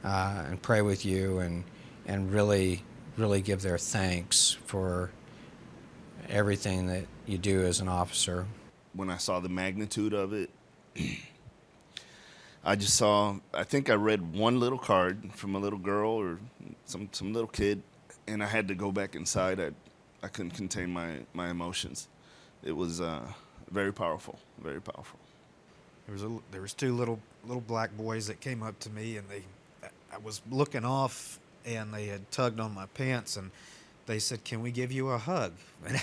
and pray with you and really give their thanks for everything that you do as an officer. When I saw the magnitude of it, I think I read one little card from a little girl or some little kid, and I had to go back inside. I couldn't contain my emotions. It was very powerful, very powerful. There was two little black boys that came up to me, and I was looking off, and they had tugged on my pants, and they said, "Can we give you a hug?" And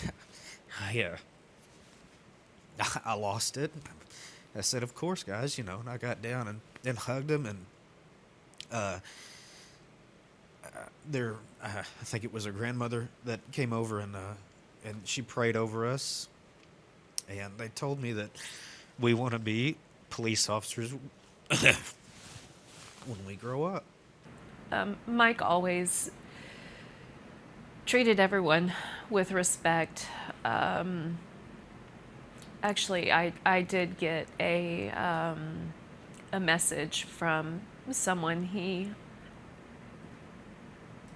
I lost it. I said, "Of course, guys," and I got down and hugged them, and I think it was her grandmother that came over, and she prayed over us, and they told me that we want to be police officers when we grow up. Mike always treated everyone with respect. Actually, I did get a message from someone he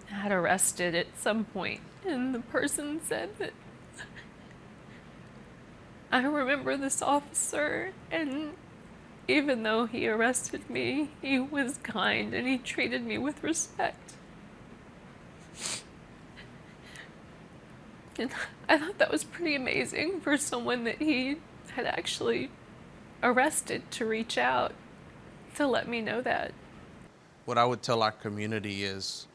had arrested at some point, and the person said that, "I remember this officer, and even though he arrested me, he was kind and he treated me with respect." And I thought that was pretty amazing for someone that he had actually arrested to reach out to let me know that. What I would tell our community is,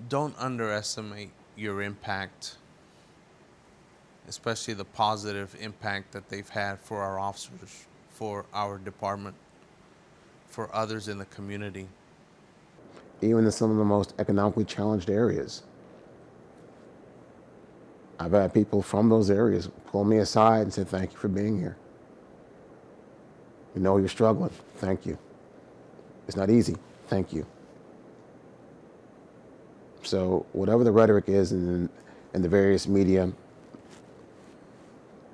don't underestimate your impact, especially the positive impact that they've had for our officers, for our department, for others in the community. Even in some of the most economically challenged areas. I've had people from those areas pull me aside and say, "Thank you for being here. We know you're struggling. Thank you. It's not easy. Thank you." So whatever the rhetoric is in the various media,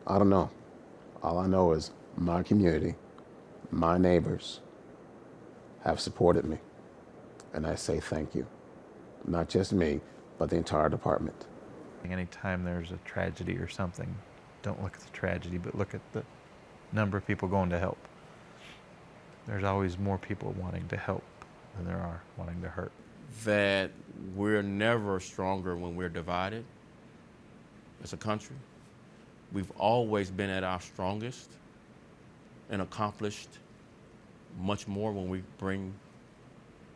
I don't know. All I know is my community, my neighbors have supported me. And I say thank you. Not just me, but the entire department. Anytime there's a tragedy or something, don't look at the tragedy, but look at the number of people going to help. There's always more people wanting to help than there are wanting to hurt. That we're never stronger when we're divided as a country. We've always been at our strongest and accomplished much more when we bring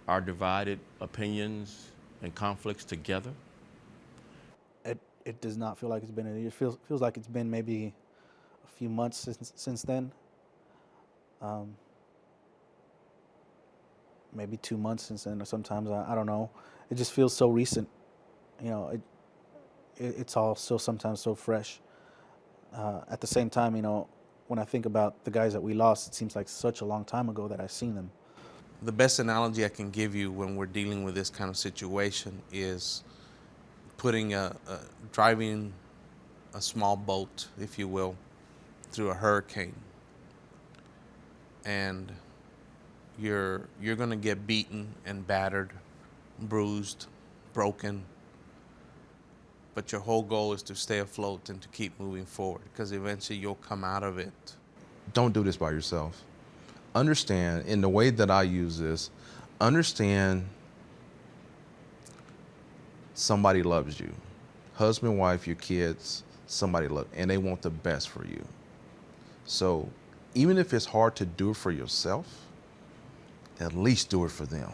our divided opinions and conflicts together. It does not feel like it's been a year. It feels like it's been maybe a few months since then. Maybe 2 months since then, or sometimes I don't know. It just feels so recent. It's all still sometimes so fresh. At the same time, when I think about the guys that we lost, it seems like such a long time ago that I've seen them. The best analogy I can give you when we're dealing with this kind of situation is driving a small boat, if you will, through a hurricane. And you're going to get beaten and battered, bruised, broken. But your whole goal is to stay afloat and to keep moving forward, because eventually you'll come out of it. Don't do this by yourself. Understand, in the way that I use this, understand somebody loves you. Husband, wife, your kids, somebody loves, and they want the best for you. So even if it's hard to do it for yourself, at least do it for them.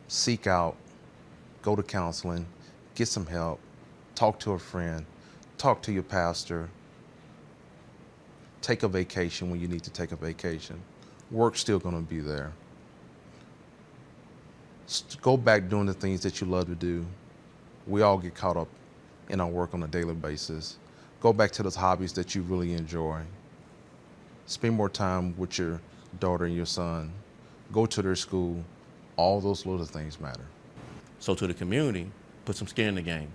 Seek out, go to counseling, get some help, talk to a friend, talk to your pastor, take a vacation when you need to take a vacation. Work's still gonna be there. Go back doing the things that you love to do. We all get caught up in our work on a daily basis. Go back to those hobbies that you really enjoy. Spend more time with your daughter and your son. Go to their school. All those little things matter. So to the community, put some skin in the game.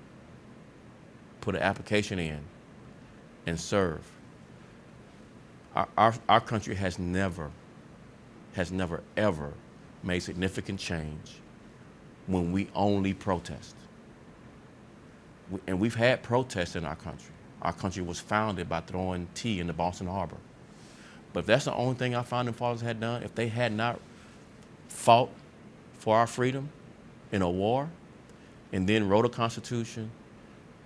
Put an application in and serve. Our country has never ever made significant change when we only protest. And we've had protests in our country. Our country was founded by throwing tea into Boston Harbor. But if that's the only thing our founding fathers had done, if they had not fought for our freedom in a war, and then wrote a Constitution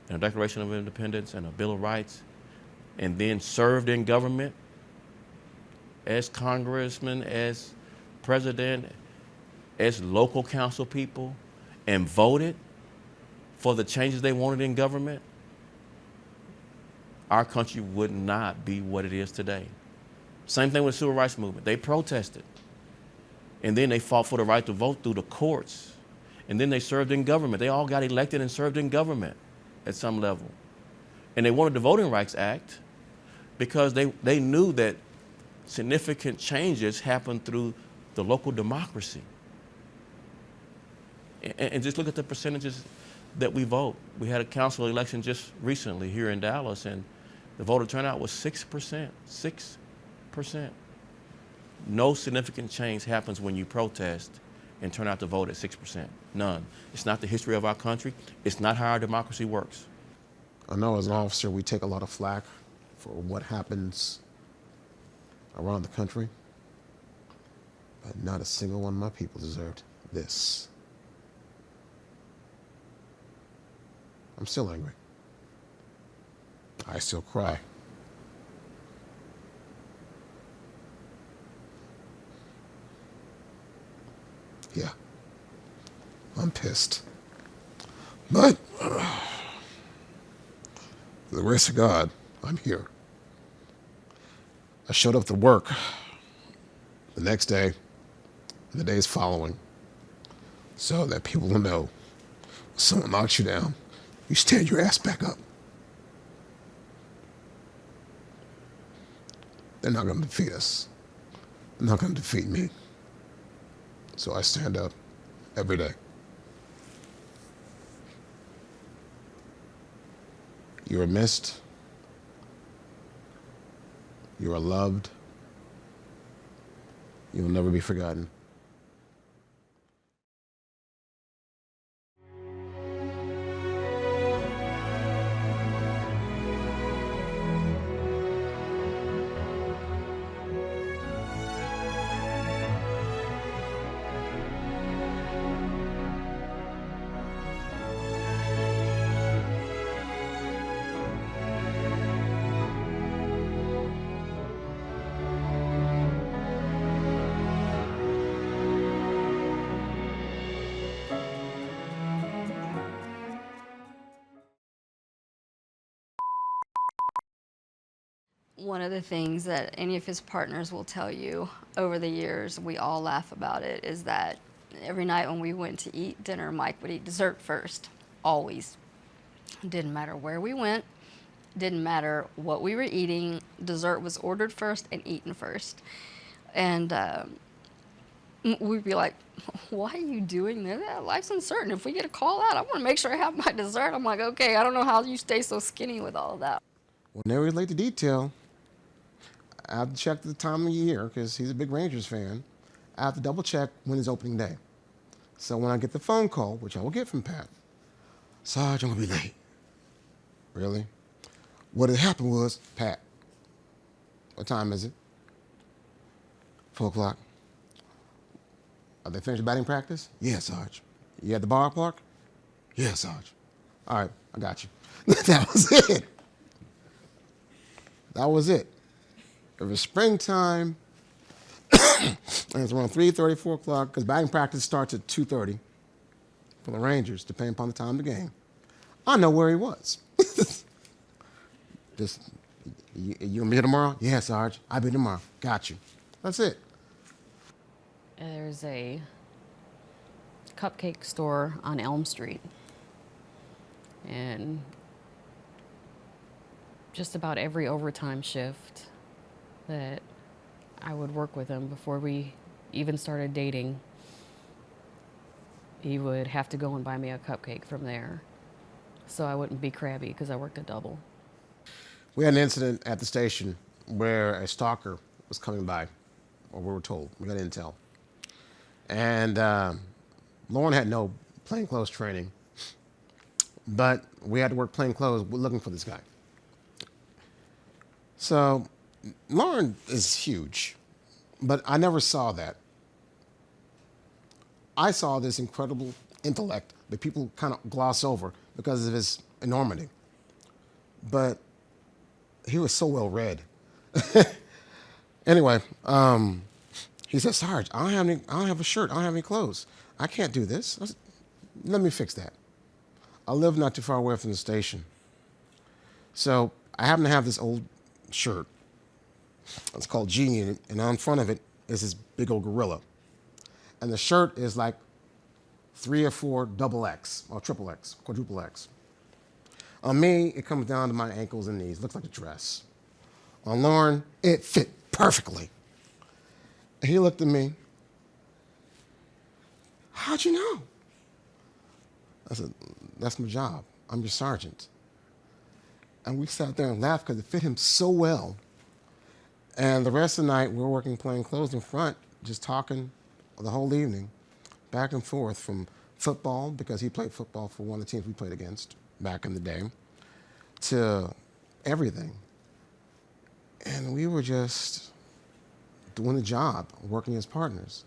and a Declaration of Independence and a Bill of Rights, and then served in government as congressman, as president, as local council people, and voted for the changes they wanted in government, our country would not be what it is today. Same thing with the Civil Rights Movement. They protested, and then they fought for the right to vote through the courts, and then they served in government. They all got elected and served in government at some level. And they wanted the Voting Rights Act because they knew that significant changes happened through the local democracy. And just look at the percentages that we vote. We had a council election just recently here in Dallas, and the voter turnout was 6%. 6%. No significant change happens when you protest and turn out to vote at 6%. None. It's not the history of our country. It's not how our democracy works. I know as an officer, we take a lot of flack for what happens around the country, but not a single one of my people deserved this. I'm still angry. I still cry. Yeah, I'm pissed. But for the grace of God, I'm here. I showed up to work the next day and the days following so that people will know when someone knocks you down, you stand your ass back up. They're not going to defeat us. They're not going to defeat me. So I stand up every day. You are missed. You are loved. You will never be forgotten. One of the things that any of his partners will tell you over the years, we all laugh about it, is that every night when we went to eat dinner, Mike would eat dessert first, always. Didn't matter where we went, didn't matter what we were eating, dessert was ordered first and eaten first. And we'd be like, why are you doing that? Yeah, life's uncertain. If we get a call out, I want to make sure I have my dessert. I'm like, okay, I don't know how you stay so skinny with all of that. When they relate to detail, I have to check the time of year because he's a big Rangers fan. I have to double check when is opening day. So when I get the phone call, which I will get from Pat, Sarge, I'm gonna be late. Really? What had happened was, Pat, what time is it? 4 o'clock. Are they finished batting practice? Yeah, Sarge. You at the ballpark? Yeah, Sarge. All right, I got you. That was it. That was it. It was springtime, and it's around 3:30, 4 o'clock, because batting practice starts at 2:30 for the Rangers, depending upon the time of the game. I know where he was. Just, you gonna be here tomorrow? Yeah, Sarge, I'll be tomorrow. Got you. That's it. There's a cupcake store on Elm Street, and just about every overtime shift that I would work with him before we even started dating, he would have to go and buy me a cupcake from there so I wouldn't be crabby because I worked a double. We had an incident at the station where a stalker was coming by, or we were told, we got intel. And Lauren had no plainclothes training, but we had to work plainclothes looking for this guy. So Lauren is huge, but I never saw that. I saw this incredible intellect that people kind of gloss over because of his enormity. But he was so well read. Anyway, he said, "Sarge, I don't have a shirt. I don't have any clothes. I can't do this." I said, "Let me fix that." I live not too far away from the station. So I happen to have this old shirt. It's called G, and on front of it is this big old gorilla. And the shirt is like 3 or 4 XX or triple X, quadruple X. On me, it comes down to my ankles and knees. Looks like a dress. On Lauren, it fit perfectly. And he looked at me. "How'd you know?" I said, "That's my job. I'm your sergeant." And we sat there and laughed because it fit him so well. And the rest of the night, we were working plain clothes in front, just talking the whole evening, back and forth from football, because he played football for one of the teams we played against back in the day, to everything. And we were just doing the job, working as partners.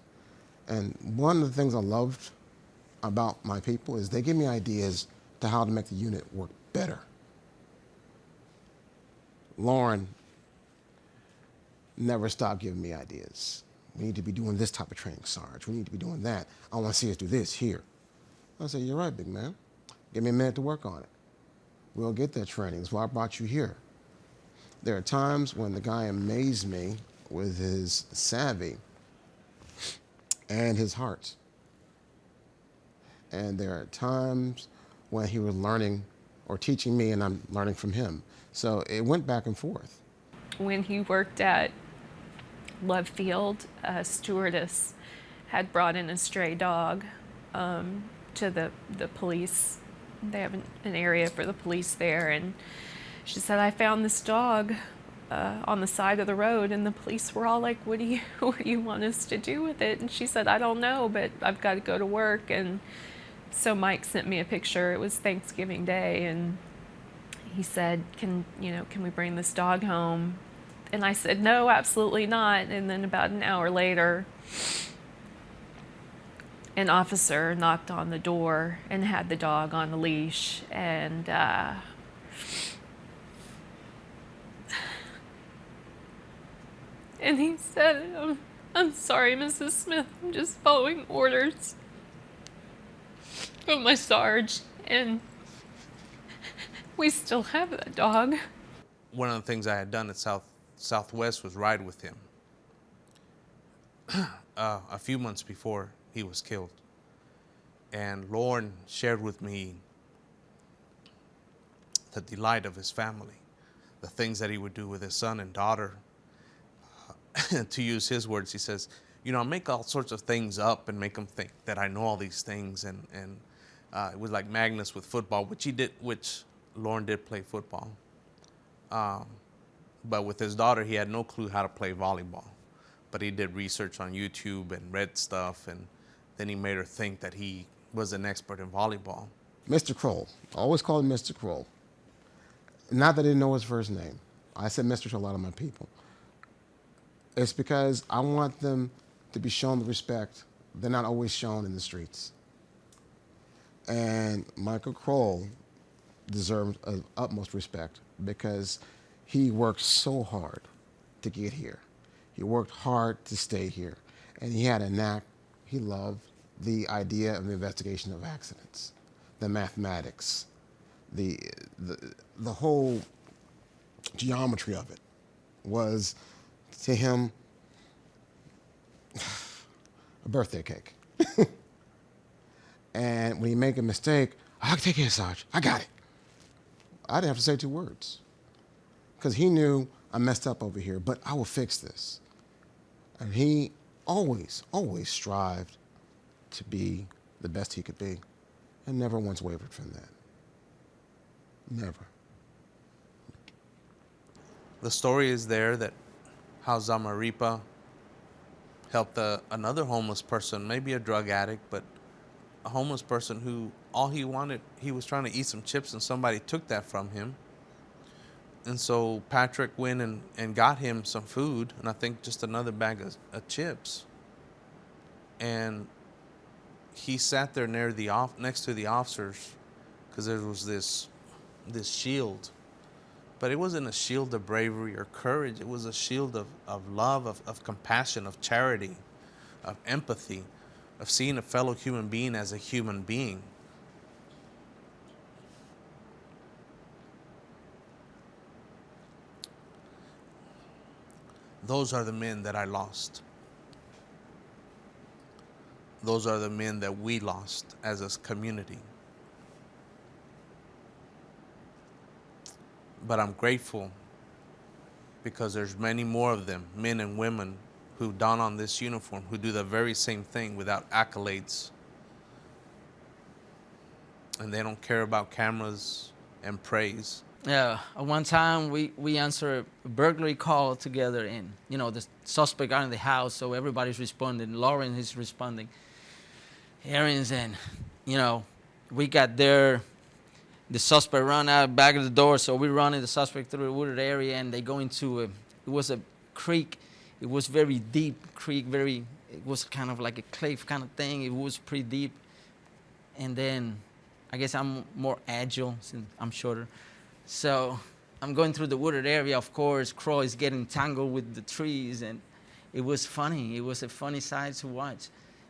And one of the things I loved about my people is they give me ideas to how to make the unit work better. Lauren never stopped giving me ideas. "We need to be doing this type of training, Sarge. We need to be doing that. I want to see us do this here." I said, "You're right, big man. Give me a minute to work on it. We'll get that training. That's why I brought you here." There are times when the guy amazed me with his savvy and his heart. And there are times when he was learning or teaching me and I'm learning from him. So it went back and forth. When he worked at Love Field, a stewardess had brought in a stray dog to the police. They have an area for the police there, and she said, "I found this dog on the side of the road," and the police were all like, what do you want us to do with it?" And she said, "I don't know, but I've got to go to work." And so Mike sent me a picture. It was Thanksgiving Day, and he said, can we bring this dog home?" And I said, "No, absolutely not." And then about an hour later, an officer knocked on the door and had the dog on a leash. And and he said, I'm sorry, Mrs. Smith, I'm just following orders of my Sarge, and we still have that dog." One of the things I had done at Southwest was ride with him a few months before he was killed. And Lauren shared with me the delight of his family, the things that he would do with his son and daughter. To use his words, he says, "I make all sorts of things up and make them think that I know all these things." And it was like Magnus with football, which Lauren did play football. But with his daughter, he had no clue how to play volleyball. But he did research on YouTube and read stuff, and then he made her think that he was an expert in volleyball. Mr. Kroll. I always called him Mr. Kroll. Not that I didn't know his first name. I said Mr. to a lot of my people. It's because I want them to be shown the respect they're not always shown in the streets. And Michael Kroll deserves utmost respect because he worked so hard to get here. He worked hard to stay here. And he had a knack. He loved the idea of the investigation of accidents, the mathematics, the whole geometry of it was, to him, a birthday cake. And when you make a mistake, "I can take care of Sarge. I got it." I didn't have to say 2 words because he knew I messed up over here, but I will fix this. And he always, always strived to be the best he could be and never once wavered from that. Never. The story is there that how Zamaripa helped another homeless person, maybe a drug addict, but a homeless person who all he wanted, he was trying to eat some chips and somebody took that from him. And so Patrick went and got him some food, and I think just another bag of chips. And he sat there next to the officers because there was this shield. But it wasn't a shield of bravery or courage. It was a shield of love, of compassion, of charity, of empathy, of seeing a fellow human being as a human being. Those are the men that I lost. Those are the men that we lost as a community. But I'm grateful because there's many more of them, men and women, who don on this uniform, who do the very same thing without accolades. And they don't care about cameras and praise. Yeah, one time we answered a burglary call together, and the suspect got in the house, so everybody's responding. Lauren is responding. Aaron's and we got there. The suspect ran out back of the door, so we running the suspect through a wooded area, and they go into it was a creek. It was very deep creek, it was kind of like a cliff kind of thing. It was pretty deep. And then I guess I'm more agile since I'm shorter. So I'm going through the wooded area, of course. Crow is getting tangled with the trees, and it was funny. It was a funny sight to watch.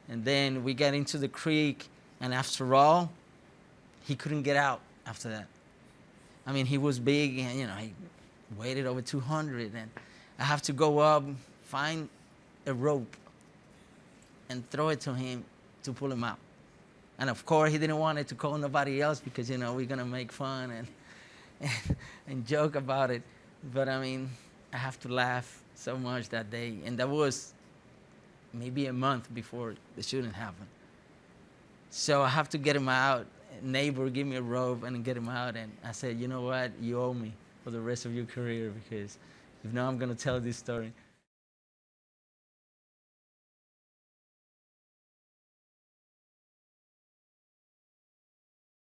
And then we got into the creek, and after all, he couldn't get out after that. I mean, he was big, and he weighed over 200, and I have to go up, find a rope, and throw it to him to pull him out. And of course, he didn't want it to call nobody else because we're gonna make fun and joke about it. But I mean, I have to laugh so much that day, and that was maybe a month before the shooting happened. So I have to get him out. A neighbor gave me a rope and get him out, and I said, you know what, you owe me for the rest of your career, because if not, I'm gonna tell this story.